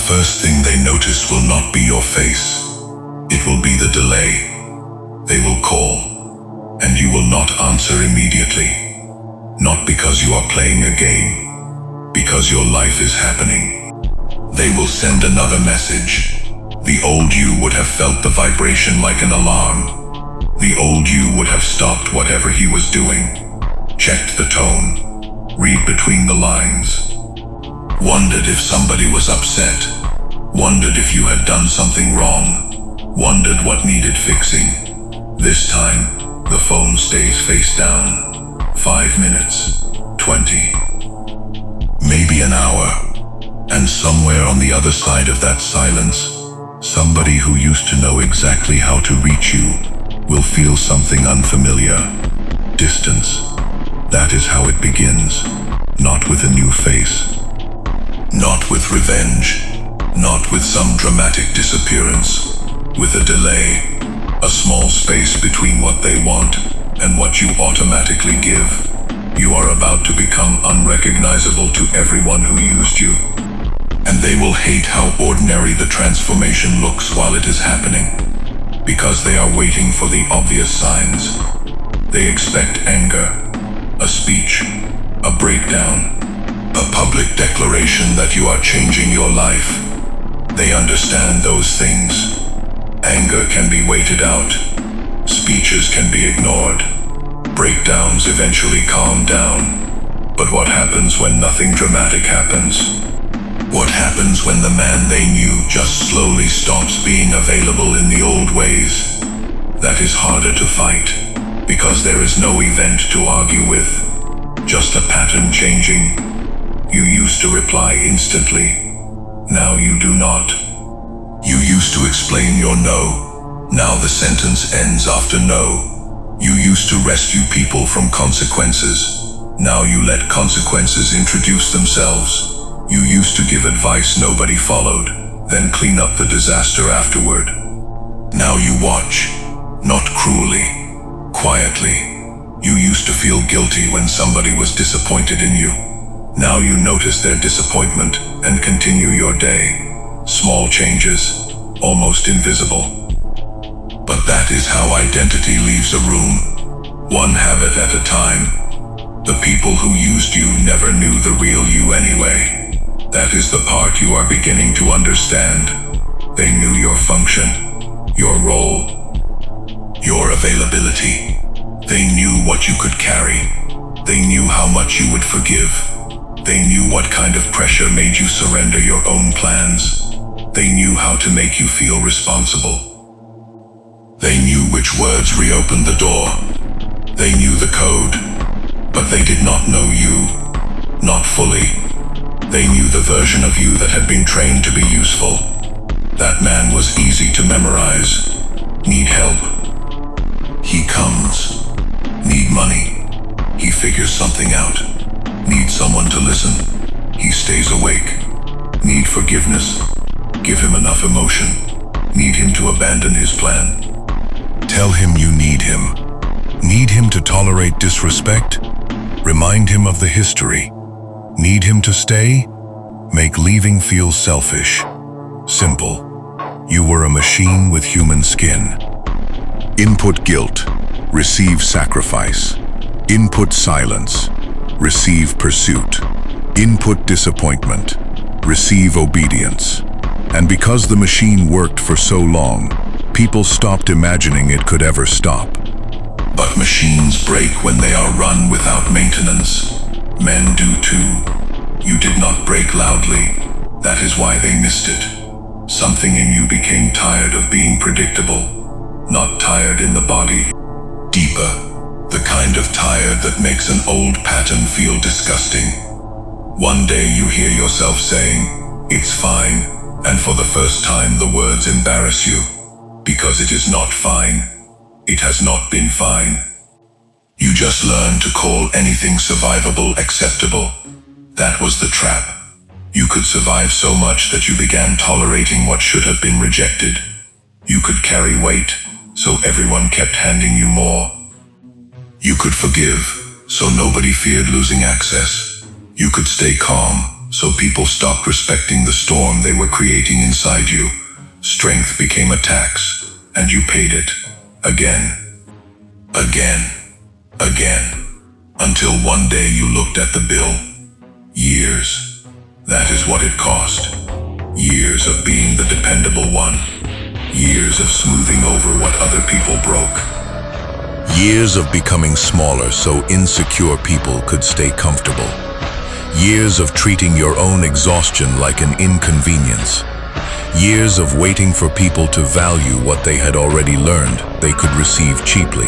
first thing they notice will not be your face. It will be the delay. They will call, and you will not answer immediately. Not because you are playing a game, because your life is happening. They will send another message. The old you would have felt the vibration like an alarm. The old you would have stopped whatever he was doing, checked the tone, read between the lines, wondered if somebody was upset, wondered if you had done something wrong, wondered what needed fixing. This time, the phone stays face down. 5 minutes, 20, maybe an hour. And somewhere on the other side of that silence, somebody who used to know exactly how to reach you will feel something unfamiliar. Distance. That is how it begins. Not with a new face. Not with revenge. Not with some dramatic disappearance. With a delay. A small space between what they want and what you automatically give. You are about to become unrecognizable to everyone who used you. And they will hate how ordinary the transformation looks while it is happening, because they are waiting for the obvious signs. They expect anger, a speech, a breakdown, a public declaration that you are changing your life. They understand those things. Anger can be waited out. Speeches can be ignored. Breakdowns eventually calm down. But what happens when nothing dramatic happens? What happens when the man they knew just slowly stops being available in the old ways? That is harder to fight, because there is no event to argue with, just a pattern changing. You used to reply instantly. Now you do not. You used to explain your no. Now the sentence ends after no. You used to rescue people from consequences. Now you let consequences introduce themselves. You used to give advice nobody followed, then clean up the disaster afterward. Now you watch, not cruelly, quietly. You used to feel guilty when somebody was disappointed in you. Now you notice their disappointment and continue your day. Small changes, almost invisible. But that is how identity leaves a room, one habit at a time. The people who used you never knew the real you anyway. That is the part you are beginning to understand. They knew your function, your role, your availability. They knew what you could carry. They knew how much you would forgive. They knew what kind of pressure made you surrender your own plans. They knew how to make you feel responsible. They knew which words reopened the door. They knew the code, but they did not know you, not fully. They knew the version of you that had been trained to be useful. That man was easy to memorize. Need help? He comes. Need money? He figures something out. Need someone to listen? He stays awake. Need forgiveness? Give him enough emotion. Need him to abandon his plan? Tell him you need him. Need him to tolerate disrespect? Remind him of the history. Need him to stay? Make leaving feel selfish. Simple. You were a machine with human skin. Input guilt. Receive sacrifice. Input silence. Receive pursuit. Input disappointment. Receive obedience. And because the machine worked for so long, people stopped imagining it could ever stop. But machines break when they are run without maintenance. Men do too. You did not break loudly. That is why they missed it. Something in you became tired of being predictable. Not tired in the body. Deeper. The kind of tired that makes an old pattern feel disgusting. One day you hear yourself saying, "It's fine," and for the first time the words embarrass you. Because it is not fine. It has not been fine. You just learned to call anything survivable acceptable. That was the trap. You could survive so much that you began tolerating what should have been rejected. You could carry weight, so everyone kept handing you more. You could forgive, so nobody feared losing access. You could stay calm, So people stopped respecting the storm they were creating inside you. Strength became a tax, and you paid it. Again. Again. Again. Until one day you looked at the bill. Years. That is what it cost. Years of being the dependable one. Years of smoothing over what other people broke. Years of becoming smaller so insecure people could stay comfortable. Years of treating your own exhaustion like an inconvenience. Years of waiting for people to value what they had already learned they could receive cheaply.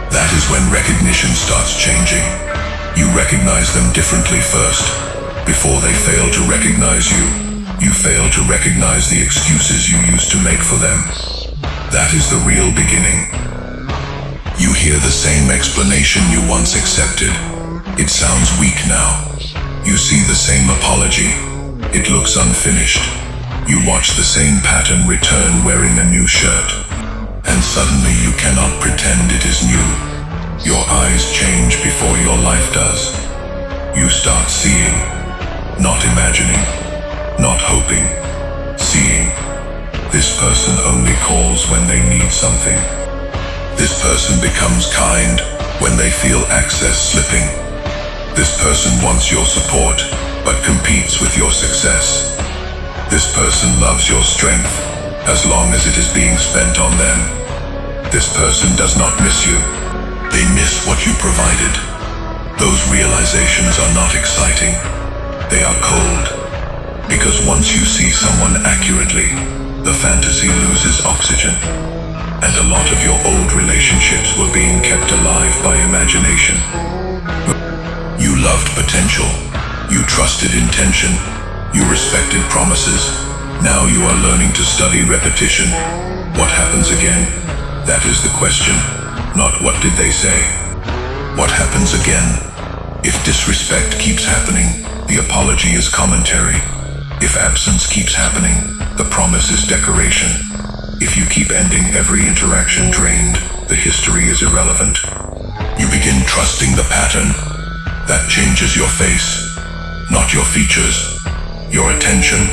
That is when recognition starts changing. You recognize them differently first. Before they fail to recognize you, you fail to recognize the excuses you used to make for them. That is the real beginning. You hear the same explanation you once accepted. It sounds weak now. You see the same apology. It looks unfinished. You watch the same pattern return wearing a new shirt. And suddenly you cannot pretend it is new. Your eyes change before your life does. You start seeing, not imagining, not hoping, seeing. This person only calls when they need something. This person becomes kind when they feel access slipping. This person wants your support, but competes with your success. This person loves your strength, as long as it is being spent on them. This person does not miss you. They miss what you provided. Those realizations are not exciting. They are cold. Because once you see someone accurately, the fantasy loses oxygen. And a lot of your old relationships were being kept alive by imagination. You loved potential. You trusted intention. You respected promises. Now you are learning to study repetition. What happens again? That is the question. Not what did they say. What happens again? If disrespect keeps happening, the apology is commentary. If absence keeps happening, the promise is decoration. If you keep ending every interaction drained, the history is irrelevant. You begin trusting the pattern. That changes your face, not your features, your attention.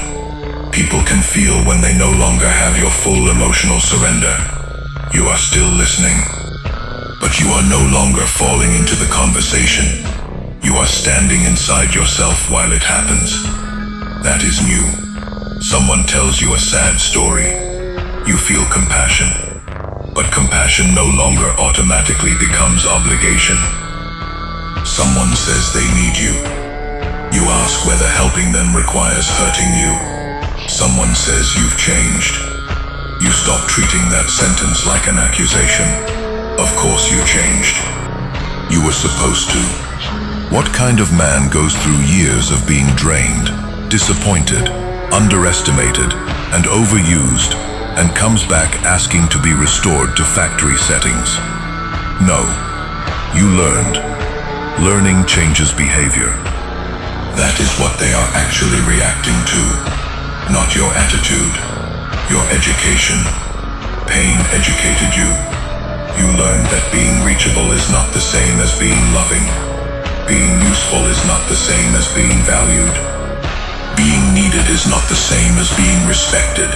People can feel when they no longer have your full emotional surrender. You are still listening, but you are no longer falling into the conversation. You are standing inside yourself while it happens. That is new. Someone tells you a sad story. You feel compassion, but compassion no longer automatically becomes obligation. Someone says they need you. You ask whether helping them requires hurting you. Someone says you've changed. You stop treating that sentence like an accusation. Of course you changed. You were supposed to. What kind of man goes through years of being drained, disappointed, underestimated, and overused, and comes back asking to be restored to factory settings? No. You learned. Learning changes behavior. That is what they are actually reacting to, not your attitude, your education. Pain educated you. You learned that being reachable is not the same as being loving. Being useful is not the same as being valued. Being needed is not the same as being respected.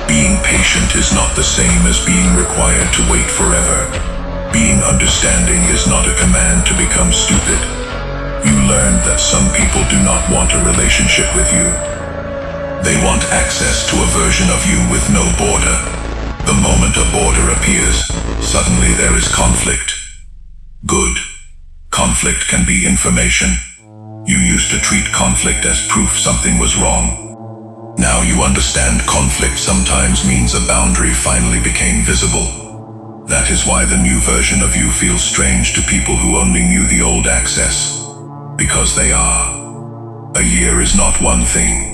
Being patient is not the same as being required to wait forever. Being understanding is not a command to become stupid. You learned that some people do not want a relationship with you. They want access to a version of you with no border. The moment a border appears, suddenly there is conflict. Good. Conflict can be information. You used to treat conflict as proof something was wrong. Now you understand conflict sometimes means a boundary finally became visible. That is why the new version of you feels strange to people who only knew the old access. Because they are. A year is not one thing.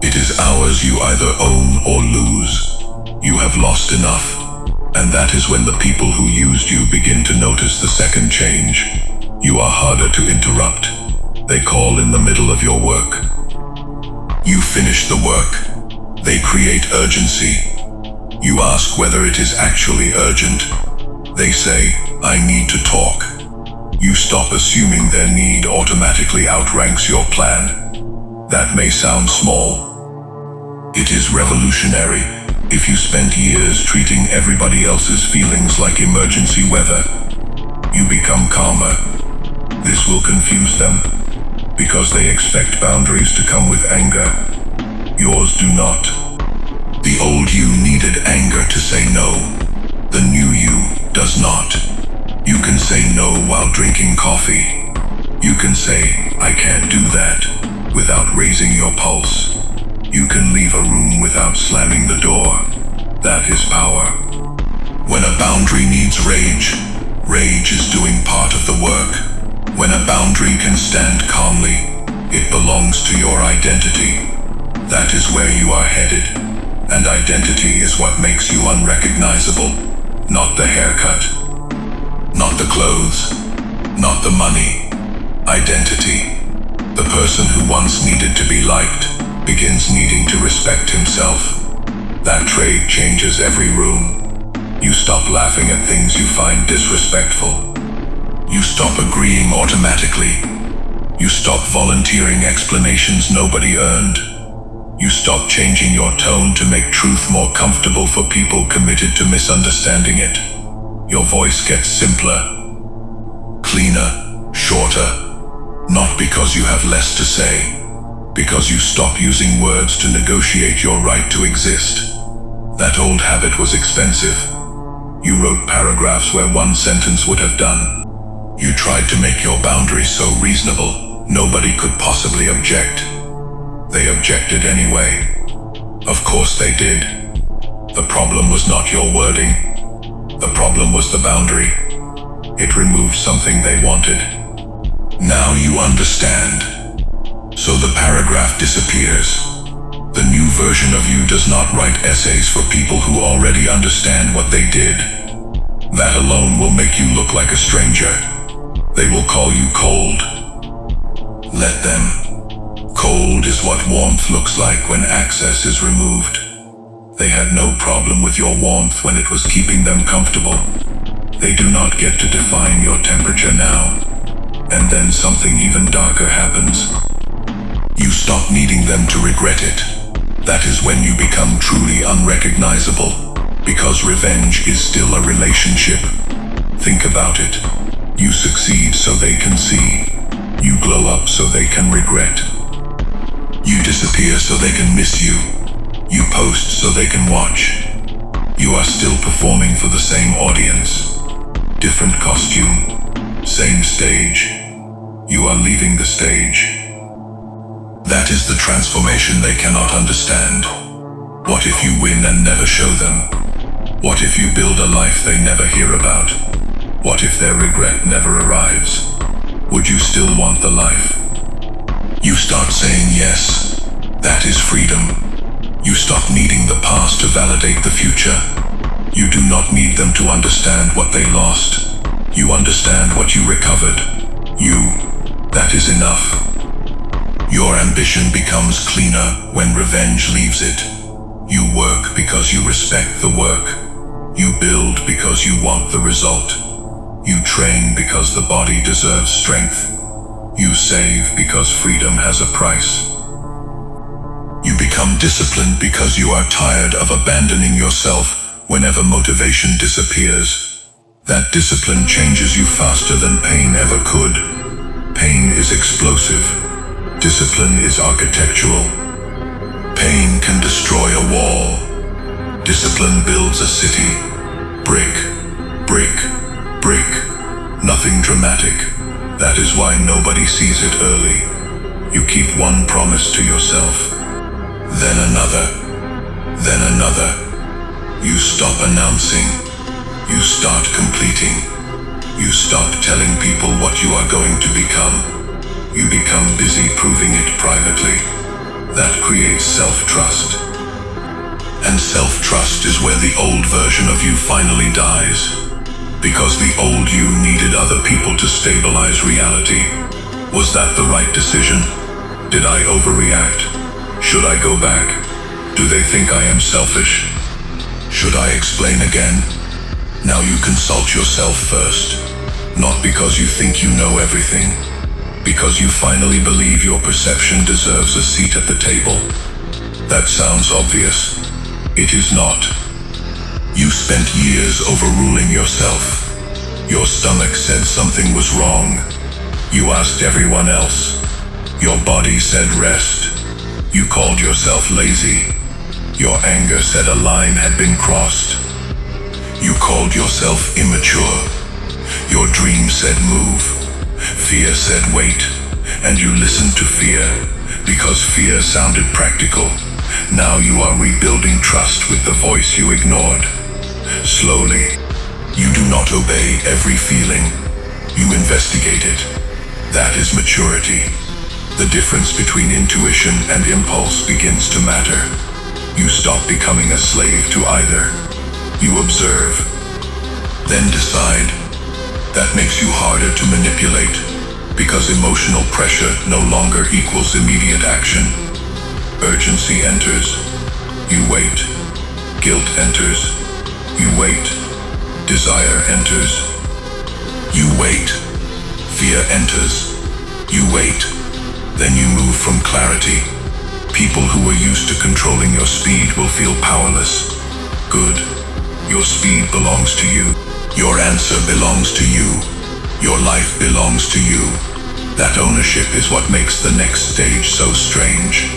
It is hours you either own or lose. You have lost enough. And that is when the people who used you begin to notice the second change. You are harder to interrupt. They call in the middle of your work. You finish the work. They create urgency. You ask whether it is actually urgent. They say, I need to talk. You stop assuming their need automatically outranks your plan. That may sound small. It is revolutionary. If you spent years treating everybody else's feelings like emergency weather, you become calmer. This will confuse them, because they expect boundaries to come with anger. Yours do not. The old you needed anger to say no. The new you does not. You can say no while drinking coffee. You can say, I can't do that, without raising your pulse. You can leave a room without slamming the door. That is power. When a boundary needs rage, rage is doing part of the work. When a boundary can stand calmly, it belongs to your identity. That is where you are headed. And identity is what makes you unrecognizable. Not the haircut, not the clothes, not the money. Identity. The person who once needed to be liked begins needing to respect himself. That trait changes every room. You stop laughing at things you find disrespectful. You stop agreeing automatically. You stop volunteering explanations nobody earned. You stop changing your tone to make truth more comfortable for people committed to misunderstanding it. Your voice gets simpler, cleaner, shorter. Not because you have less to say, because you stop using words to negotiate your right to exist. That old habit was expensive. You wrote paragraphs where one sentence would have done. You tried to make your boundaries so reasonable, nobody could possibly object. They objected anyway. Of course they did. The problem was not your wording. The problem was the boundary. It removed something they wanted. Now you understand. So the paragraph disappears. The new version of you does not write essays for people who already understand what they did. That alone will make you look like a stranger. They will call you cold. Let them. Cold is what warmth looks like when access is removed. They had no problem with your warmth when it was keeping them comfortable. They do not get to define your temperature now. And then something even darker happens. You stop needing them to regret it. That is when you become truly unrecognizable, because revenge is still a relationship. Think about it. You succeed so they can see. You glow up so they can regret. You disappear so they can miss you. You post so they can watch. You are still performing for the same audience. Different costume, same stage. You are leaving the stage. That is the transformation they cannot understand. What if you win and never show them? What if you build a life they never hear about? What if their regret never arrives? Would you still want the life? You start saying yes. That is freedom. You stop needing the past to validate the future. You do not need them to understand what they lost. You understand what you recovered. That is enough. Your ambition becomes cleaner when revenge leaves it. You work because you respect the work. You build because you want the result. You train because the body deserves strength. You save because freedom has a price. You become disciplined because you are tired of abandoning yourself whenever motivation disappears. That discipline changes you faster than pain ever could. Pain is explosive. Discipline is architectural. Pain can destroy a wall. Discipline builds a city. Brick, brick, brick. Nothing dramatic. That is why nobody sees it early. You keep one promise to yourself. Then another. Then another. You stop announcing. You start completing. You stop telling people what you are going to become. You become busy proving it privately. That creates self-trust. And self-trust is where the old version of you finally dies. Because the old you needed other people to stabilize reality. Was that the right decision? Did I overreact? Should I go back? Do they think I am selfish? Should I explain again? Now you consult yourself first. Not because you think you know everything, because you finally believe your perception deserves a seat at the table. That sounds obvious. It is not. You spent years overruling yourself. Your stomach said something was wrong. You asked everyone else. Your body said rest. You called yourself lazy. Your anger said a line had been crossed. You called yourself immature. Your dream said move. Fear said wait. And you listened to fear because fear sounded practical. Now you are rebuilding trust with the voice you ignored. Slowly. You do not obey every feeling. You investigate it. That is maturity. The difference between intuition and impulse begins to matter. You stop becoming a slave to either. You observe, then decide. That makes you harder to manipulate, because emotional pressure no longer equals immediate action. Urgency enters. You wait. Guilt enters. You wait. Desire enters. You wait. Fear enters. You wait. Then you move from clarity. People who were used to controlling your speed will feel powerless. Good. Your speed belongs to you. Your answer belongs to you. Your life belongs to you. That ownership is what makes the next stage so strange.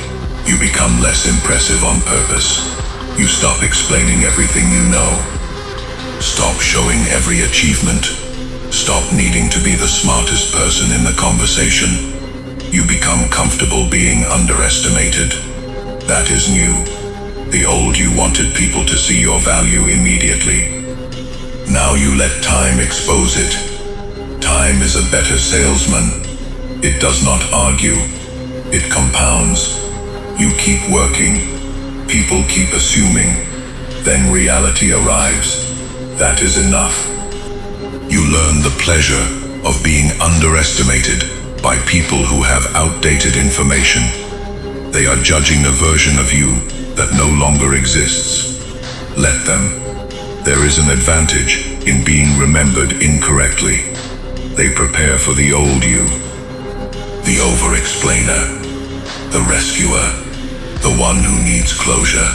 You become less impressive on purpose. You stop explaining everything you know. Stop showing every achievement. Stop needing to be the smartest person in the conversation. You become comfortable being underestimated. That is new. The old you wanted people to see your value immediately. Now you let time expose it. Time is a better salesman. It does not argue. It compounds. You keep working. People keep assuming. Then reality arrives. That is enough. You learn the pleasure of being underestimated by people who have outdated information. They are judging a version of you that no longer exists. Let them. There is an advantage in being remembered incorrectly. They prepare for the old you. The over-explainer. The rescuer. The one who needs closure.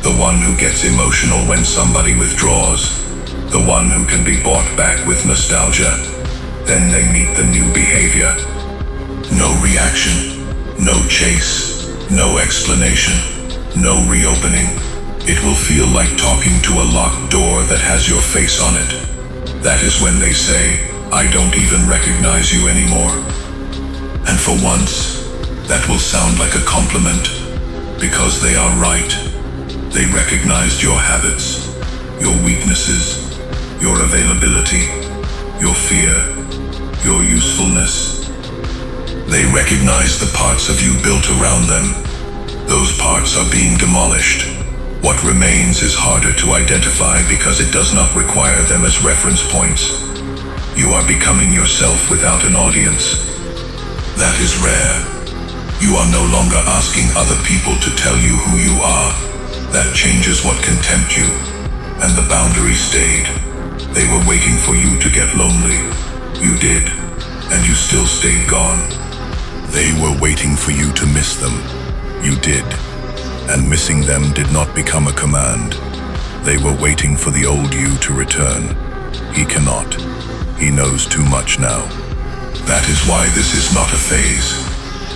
The one who gets emotional when somebody withdraws. The one who can be bought back with nostalgia. Then they meet the new behavior. No reaction. No chase. No explanation. No reopening. It will feel like talking to a locked door that has your face on it. That is when they say, I don't even recognize you anymore. And for once, that will sound like a compliment, because they are right. They recognized your habits, your weaknesses, your availability, your fear, your usefulness. They recognize the parts of you built around them. Those parts are being demolished. What remains is harder to identify because it does not require them as reference points. You are becoming yourself without an audience. That is rare. You are no longer asking other people to tell you who you are. That changes what can tempt you. And the boundaries stayed. They were waiting for you to get lonely. You did. And you still stayed gone. They were waiting for you to miss them. You did. And missing them did not become a command. They were waiting for the old you to return. He cannot. He knows too much now. That is why this is not a phase.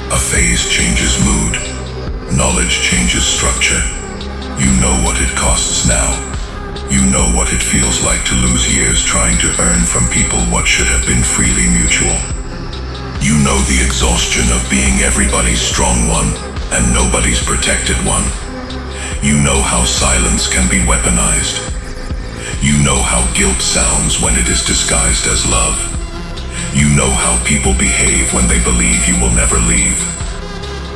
A phase changes mood. Knowledge changes structure. You know what it costs now. You know what it feels like to lose years trying to earn from people what should have been freely mutual. You know the exhaustion of being everybody's strong one and nobody's protected one. You know how silence can be weaponized. You know how guilt sounds when it is disguised as love. You know how people behave when they believe you will never leave.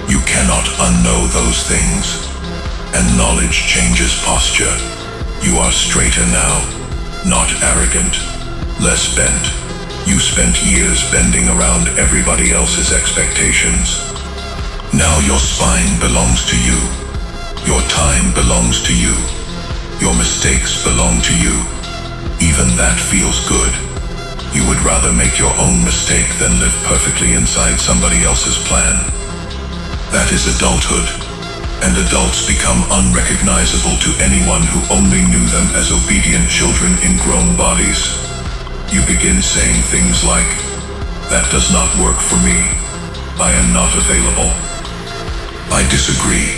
You cannot unknow those things. And knowledge changes posture. You are straighter now, not arrogant, less bent. You spent years bending around everybody else's expectations. Now your spine belongs to you. Your time belongs to you. Your mistakes belong to you. Even that feels good. You would rather make your own mistake than live perfectly inside somebody else's plan. That is adulthood, and adults become unrecognizable to anyone who only knew them as obedient children in grown bodies. You begin saying things like, "That does not work for me. I am not available. I disagree.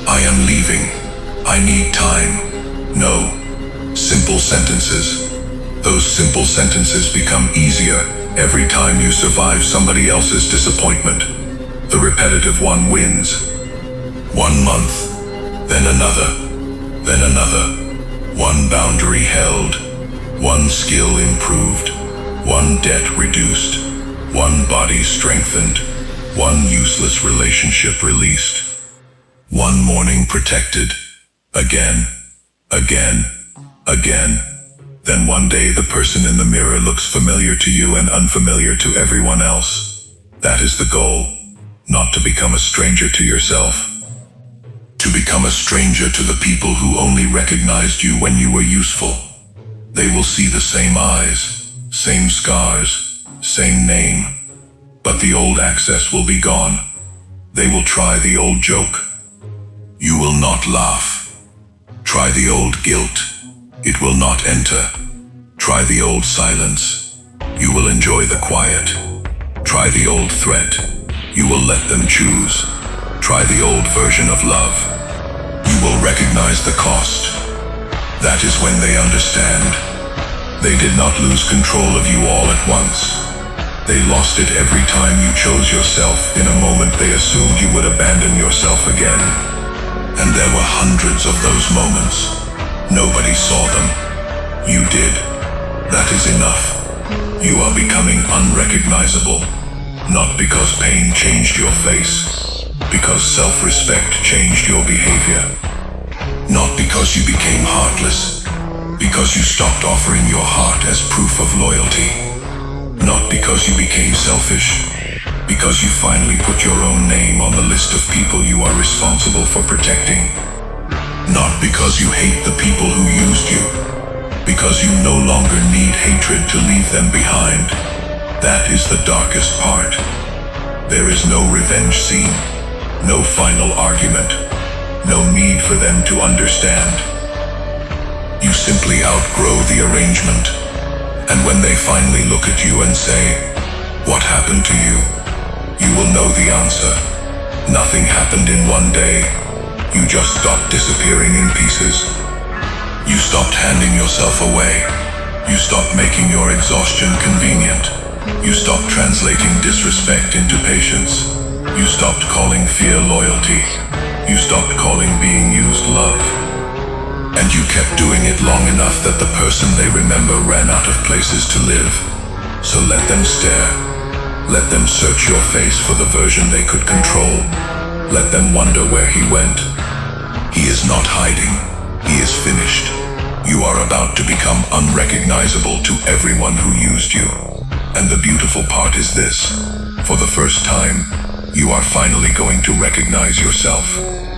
I am leaving. I need time." No. Simple sentences. Those simple sentences become easier every time you survive somebody else's disappointment. The repetitive one wins. 1 month, then another, then another. One boundary held, one skill improved, one debt reduced, one body strengthened, one useless relationship released, one morning protected, again, again, again. Then one day the person in the mirror looks familiar to you and unfamiliar to everyone else. That is the goal, not to become a stranger to yourself. To become a stranger to the people who only recognized you when you were useful. They will see the same eyes, same scars, same name, but the old access will be gone. They will try the old joke. You will not laugh. Try the old guilt. It will not enter. Try the old silence. You will enjoy the quiet. Try the old threat. You will let them choose. Try the old version of love. You will recognize the cost. That is when they understand. They did not lose control of you all at once. They lost it every time you chose yourself. In a moment they assumed you would abandon yourself again. And there were hundreds of those moments. Nobody saw them. You did. That is enough. You are becoming unrecognizable. Not because pain changed your face, because self-respect changed your behavior. Not because you became heartless, because you stopped offering your heart as proof of loyalty. Not because you became selfish, because you finally put your own name on the list of people you are responsible for protecting. Not because you hate the people who used you, because you no longer need hatred to leave them behind. That is the darkest part. There is no revenge scene, no final argument, no need for them to understand. You simply outgrow the arrangement, and when they finally look at you and say, "What happened to you?" you will know the answer. Nothing happened in one day. You just stopped disappearing in pieces. You stopped handing yourself away. You stopped making your exhaustion convenient. You stopped translating disrespect into patience. You stopped calling fear loyalty. You stopped calling being used love. And you kept doing it long enough that the person they remember ran out of places to live. So let them stare. Let them search your face for the version they could control. Let them wonder where he went. He is not hiding. He is finished. You are about to become unrecognizable to everyone who used you. And the beautiful part is this. For the first time, you are finally going to recognize yourself.